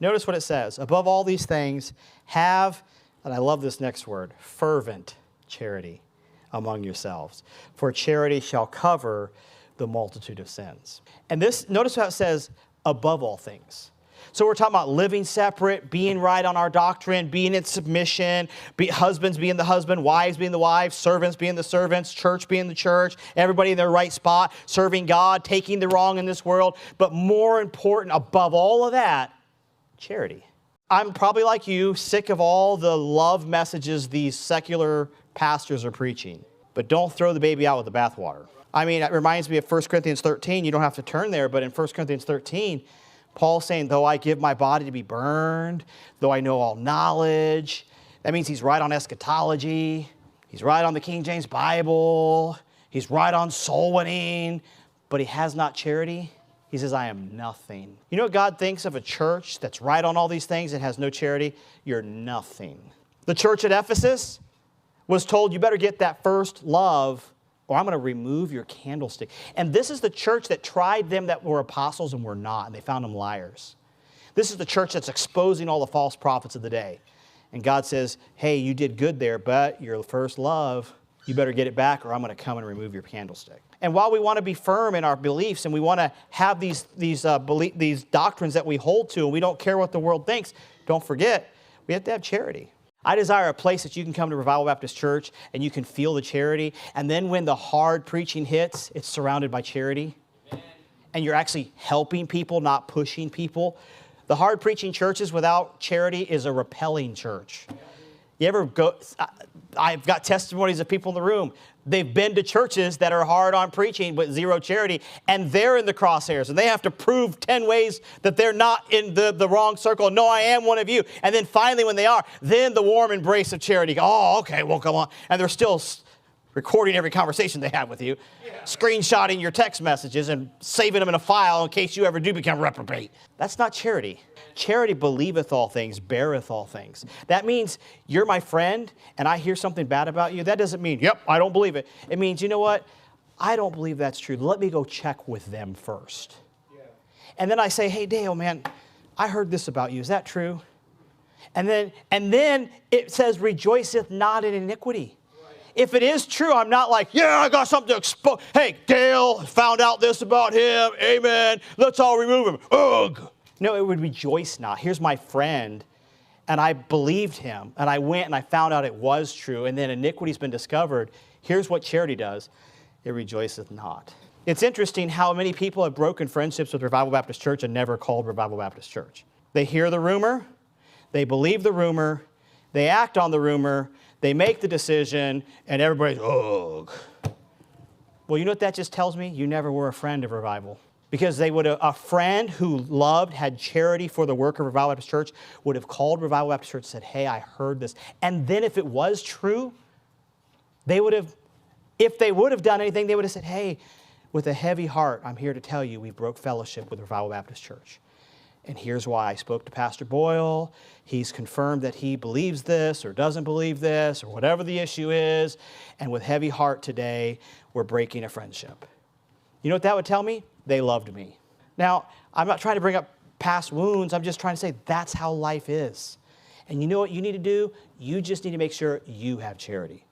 Notice what it says. Above all these things, have, and I love this next word, fervent charity among yourselves. For charity shall cover the multitude of sins. And this, notice how it says, above all things. So we're talking about living separate, being right on our doctrine, being in submission, husbands being the husband, wives being the wives, servants being the servants, church being the church, everybody in their right spot, serving God, taking the wrong in this world. But more important, above all of that, charity. I'm probably like you, sick of all the love messages these secular pastors are preaching. But don't throw the baby out with the bathwater. I mean, it reminds me of 1 Corinthians 13. You don't have to turn there, but in 1 Corinthians 13, Paul's saying, though I give my body to be burned, though I know all knowledge. That means he's right on eschatology. He's right on the King James Bible. He's right on soul winning. But he has not charity. He says, I am nothing. You know what God thinks of a church that's right on all these things and has no charity? You're nothing. The church at Ephesus was told, you better get that first love or I'm going to remove your candlestick. And this is the church that tried them that were apostles and were not, and they found them liars. This is the church that's exposing all the false prophets of the day. And God says, hey, you did good there, but your first love, you better get it back or I'm going to come and remove your candlestick. And while we want to be firm in our beliefs and we want to have these doctrines that we hold to and we don't care what the world thinks, don't forget, we have to have charity. I desire a place that you can come to Revival Baptist Church and you can feel the charity. And then when the hard preaching hits, it's surrounded by charity. Amen. And you're actually helping people, not pushing people. The hard preaching churches without charity is a repelling church. You ever go, I've got testimonies of people in the room. They've been to churches that are hard on preaching with zero charity, and they're in the crosshairs, and they have to prove 10 ways that they're not in the wrong circle. No, I am one of you. And then finally when they are, then the warm embrace of charity. Oh, okay, well, come on. And they're still recording every conversation they have with you, screenshotting your text messages and saving them in a file in case you ever do become reprobate. That's not charity. Charity believeth all things, beareth all things. That means you're my friend and I hear something bad about you. That doesn't mean, yep, I don't believe it. It means, you know what? I don't believe that's true. Let me go check with them first. Yeah. And then I say, hey, Dale, man, I heard this about you. Is that true? And then it says, rejoiceth not in iniquity. If it is true, I'm not like, yeah, I got something to expose. Hey, Dale found out this about him. Amen. Let's all remove him. Ugh. No, it would rejoice not. Here's my friend, and I believed him, and I went and I found out it was true, and then iniquity's been discovered. Here's what charity does. It rejoiceth not. It's interesting how many people have broken friendships with Revival Baptist Church and never called Revival Baptist Church. They hear the rumor, they believe the rumor, they act on the rumor, they make the decision, and everybody's, ugh. Well, you know what that just tells me? You never were a friend of Revival. Because a friend who loved, had charity for the work of Revival Baptist Church would have called Revival Baptist Church and said, hey, I heard this. And then if it was true, if they would have done anything, they would have said, hey, with a heavy heart, I'm here to tell you we broke fellowship with Revival Baptist Church. And here's why. I spoke to Pastor Boyle. He's confirmed that he believes this or doesn't believe this or whatever the issue is. And with heavy heart today, we're breaking a friendship. You know what that would tell me? They loved me. Now, I'm not trying to bring up past wounds. I'm just trying to say that's how life is. And you know what you need to do? You just need to make sure you have charity.